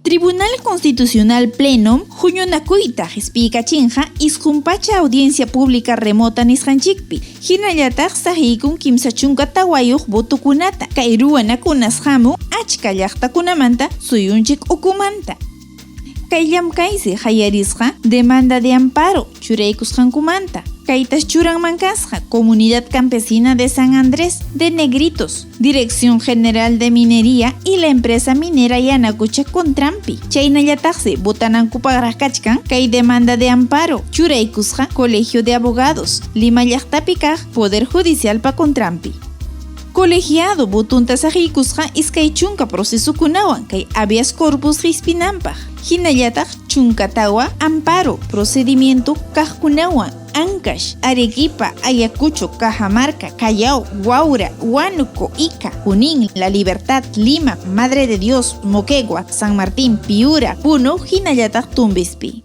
Tribunal Constitucional Pleno Huñunakuyta hispikachinja isqumpacha audiencia pública remota nisqanchikpi. Hinallataq sahikun kimsa chunka tawayuq votukunata. Kay ruwanakunas hamu achka llaqtakunamanta suyunchik ukumanta. Kay llamkaysi hayarisqa demanda de amparo churaykusqankumanta. Kaytas churanmankasqa Comunidad Campesina de San Andrés de Negritos, Dirección General de Minería y la empresa minera Yanacucha Contrampi. Chaynallataqsi botanankupagrajkachkan kay demanda de amparo churaykusqa Colegio de Abogados Lima llaqtapi kaq Poder Judicial pa Contrampi. Colegiado botunta saqikusqa iskay chunka procesukunawan kay habeas corpus hispinanpaq. Hinallataq chunkatawa amparo procedimiento kaqkunawan Ancash, Arequipa, Ayacucho, Cajamarca, Callao, Huaura, Huánuco, Ica, Junín, La Libertad, Lima, Madre de Dios, Moquegua, San Martín, Piura, Puno, Hinallataq Tumbispi.